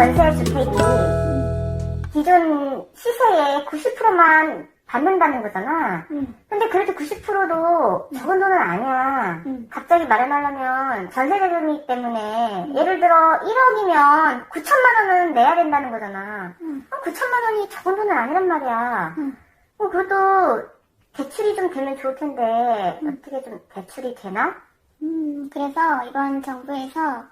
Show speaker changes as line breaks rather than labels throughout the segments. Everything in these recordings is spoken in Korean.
전세 주택이 기존 시세의 90%만 받는다는 거잖아. 근데 그래도 90%도 적은 돈은 아니야. 갑자기 마련하려면 전세대금이기 때문에 예를 들어 1억이면 9천만 원은 내야 된다는 거잖아. 9천만 원이 적은 돈은 아니란 말이야. 그것도 대출이 좀 되면 좋을 텐데 어떻게 좀 대출이 되나?
그래서 이번 정부에서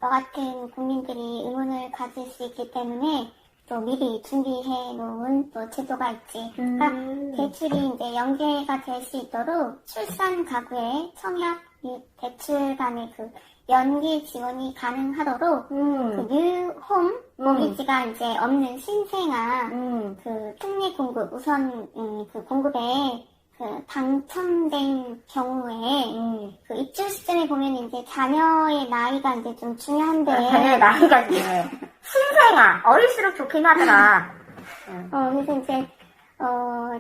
너 같은 국민들이 의문을 가질 수 있기 때문에 또 미리 준비해 놓은 또 제도가 있지. 그러니까 대출이 이제 연계가 될 수 있도록 출산 가구의 청약 및 대출 간의 그 연계 지원이 가능하도록 그 뉴홈 모기지가 이제 없는 신생아 그 특례 공급 우선 그 공급에 그 당첨된 경우에 그 입주 시점에 보면 이제 자녀의 나이가 이제 좀 중요한데
자녀의 나이가 중요해. 신생아 어릴수록 좋긴 하더라.
그래서 이제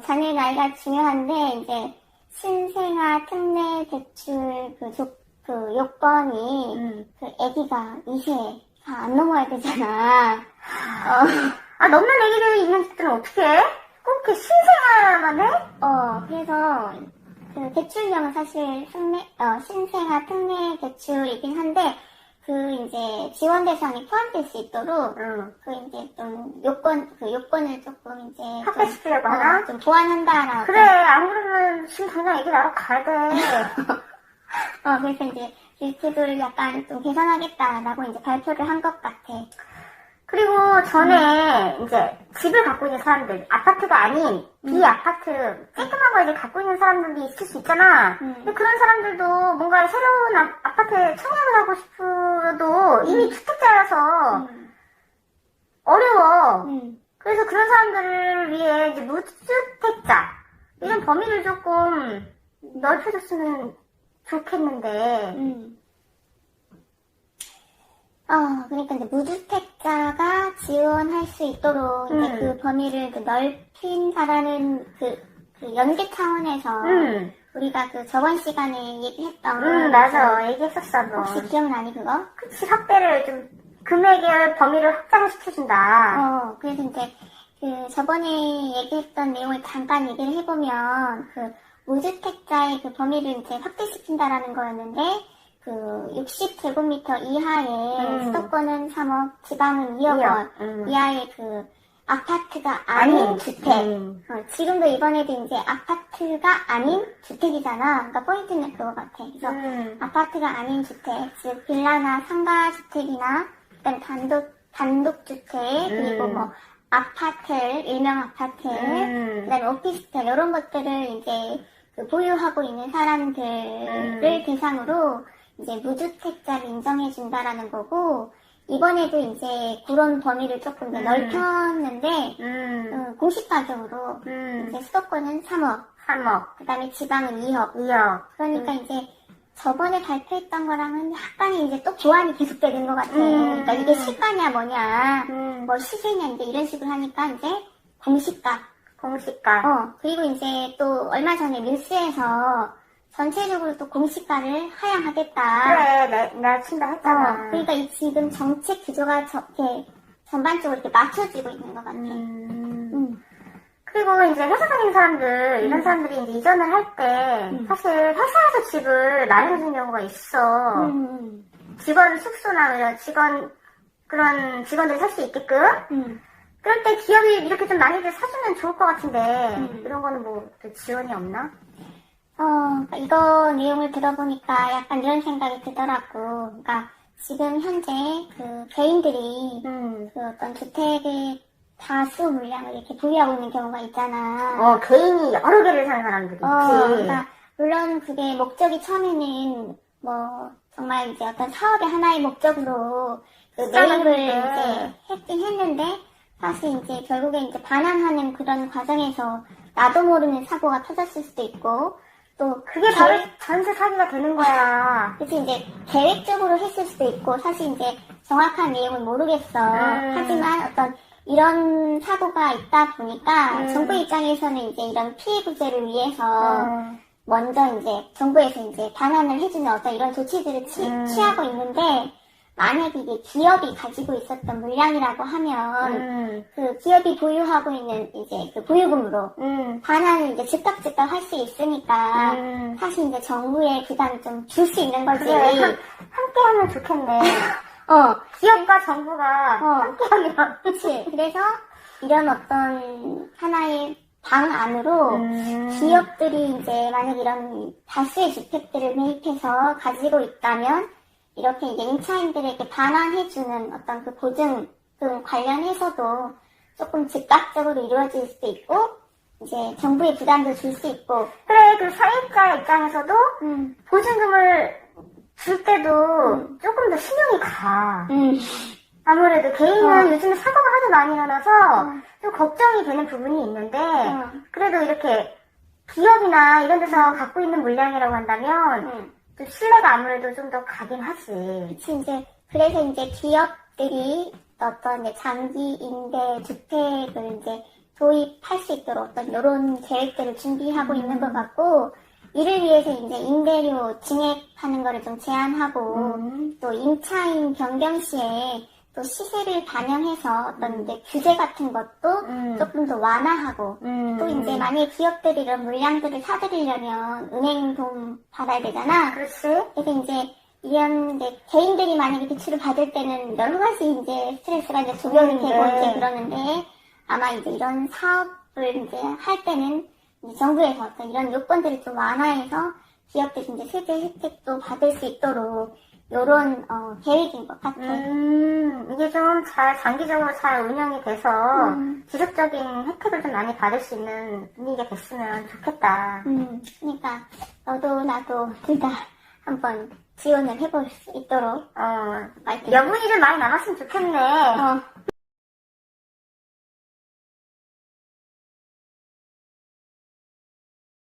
자녀의 나이가 중요한데 이제 신생아 특례 대출 그 요건이 그 아기가 2세가 안 넘어야 되잖아.
넘는 아기들이 있는 집들은 어떻게 해? 꼭 이렇게 신생아만 해?
그래서 그 대출령은 사실 신생아 특례 대출이긴 한데 그 이제 지원 대상에 포함될 수 있도록 그 이제 좀 요건을 조금 이제
확대시키려고 하나?
좀 보완한다라고.
그래, 안 그러면 지금 당장 애기 낳으러 가야 돼.
그래서 이제 이 제도를 약간 좀 개선하겠다라고 이제 발표를 한 것 같아.
그리고 전에 이제 집을 갖고 있는 사람들, 아파트가 아닌 비아파트, 쬐끔한 거 이제 갖고 있는 사람들이 있을 수 있잖아. 근데 그런 사람들도 뭔가 새로운 아파트에 청약을 하고 싶어도 이미 주택자라서 어려워. 그래서 그런 사람들을 위해 이제 무주택자 이런 범위를 조금 넓혀줬으면 좋겠는데.
그러니까 이제 무주택자가 지원할 수 있도록 이제 그 범위를 넓힌다라는 그 연계 차원에서 우리가 그 저번 시간에 얘기했던
맞아. 얘기했었어, 너.
혹시 기억나니 그거?
그치, 확대를 좀 금액의 범위를 확장시켜준다.
그래서 이제 그 저번에 얘기했던 내용을 잠깐 얘기를 해보면 그 무주택자의 그 범위를 이제 확대시킨다라는 거였는데 그 60제곱미터 이하의 수도권은 3억, 지방은 2억 원 이하의 그 아파트가 아닌 주택. 지금도 이번에도 이제 아파트가 아닌 주택이잖아. 그러니까 포인트는 그거 같아. 그래서 아파트가 아닌 주택, 즉 빌라나 상가주택이나 그다음에 단독주택 그리고 뭐 아파트, 일명 아파트, 그다음에 오피스텔 이런 것들을 이제 그 보유하고 있는 사람들을 대상으로 이제 무주택자를 인정해준다라는 거고, 이번에도 이제 그런 범위를 조금 더 넓혔는데, 공시가격으로, 이제 수도권은 3억, 그 다음에 지방은 2억. 그러니까 이제 저번에 발표했던 거랑은 약간의 이제 또 보완이 계속되는 것 같아. 그러니까 이게 시가냐 뭐냐, 뭐 시세냐 이제 이런 식으로 하니까 이제 공시가. 그리고 이제 또 얼마 전에 뉴스에서 전체적으로 또 공시가를 하향하겠다.
그래, 내가 친다 했잖아.
그러니까 이 지금 정책 구조가 이렇게 전반적으로 이렇게 맞춰지고 있는 것 같아.
그리고 이제 회사 다니는 사람들, 이런 사람들이 이제 이전을 할 때, 사실 회사에서 집을 마련해주는 경우가 있어. 직원 숙소나 이런 그런 직원들이 살 수 있게끔. 그럴 때 기업이 이렇게 좀 많이들 사주면 좋을 것 같은데, 이런 거는 뭐, 또 지원이 없나?
이거 내용을 들어보니까 약간 이런 생각이 들더라고. 그러니까 지금 현재 그 개인들이 그 어떤 주택의 다수 물량을 이렇게 보유하고 있는 경우가 있잖아.
개인이 여러 개를 사는 사람들이 있지.
그러니까 물론 그게 목적이 처음에는 뭐 정말 이제 어떤 사업의 하나의 목적으로 그 매입을 이제 했긴 했는데 사실 이제 결국에 이제 반환하는 그런 과정에서 나도 모르는 사고가 터졌을 수도 있고 또
그게 바로 전세 사기가 되는 거야.
그래서 이제 계획적으로 했을 수도 있고 사실 이제 정확한 내용은 모르겠어. 하지만 어떤 이런 사고가 있다 보니까 정부 입장에서는 이제 이런 피해 구제를 위해서 먼저 이제 정부에서 이제 반환을 해주는 어떤 이런 조치들을 취하고 있는데 만약에 이게 기업이 가지고 있었던 물량이라고 하면 그 기업이 보유하고 있는 이제 그 보유금으로 반환을 이제 즉각 할 수 있으니까 사실 이제 정부의 부담 좀 줄 수 있는 거지.
그래, 함께 하면 좋겠네. 기업과 정부가 함께 하면.
그치. 그래서 이런 어떤 하나의 방안으로 기업들이 이제 만약 이런 다수의 주택들을 매입해서 가지고 있다면 이렇게 이제 임차인들에게 반환해주는 어떤 그 보증금 관련해서도 조금 즉각적으로 이루어질 수도 있고 이제 정부의 부담도 줄 수 있고
그래, 그 사입자 입장에서도 보증금을 줄 때도 조금 더 신용이 가. 아무래도 개인은 요즘에 사고가 하도 많이 일어나서 좀 걱정이 되는 부분이 있는데 그래도 이렇게 기업이나 이런 데서 갖고 있는 물량이라고 한다면 좀 신뢰가 아무래도 좀 더 가긴 하지.
그치, 이제 그래서 이제 기업들이 어떤 이제 장기 임대 주택을 이제 도입할 수 있도록 어떤 이런 계획들을 준비하고 있는 것 같고 이를 위해서 이제 임대료 증액하는 거를 좀 제한하고 또 임차인 변경 시에 또 시세를 반영해서 어떤 이제 규제 같은 것도 조금 더 완화하고 또 이제 만약에 기업들이 이런 물량들을 사들이려면 은행 돈 받아야 되잖아.
그렇지.
그래서 이제 이런 이제 개인들이 만약에 대출을 받을 때는 여러 가지 이제 스트레스가 이제 적용이 되고 이제 그러는데 아마 이제 이런 사업을 이제 할 때는 이제 정부에서 어떤 이런 요건들을 좀 완화해서 기업들이 이제 세제 혜택도 받을 수 있도록 요런 계획인 것 같아.
이게 좀 장기적으로 잘 운영이 돼서 지속적인 혜택을 좀 많이 받을 수 있는 분위기가 됐으면 좋겠다.
그러니까 너도 나도 둘 다 한번 지원을 해볼 수 있도록
여분이 좀 많이 남았으면 좋겠네.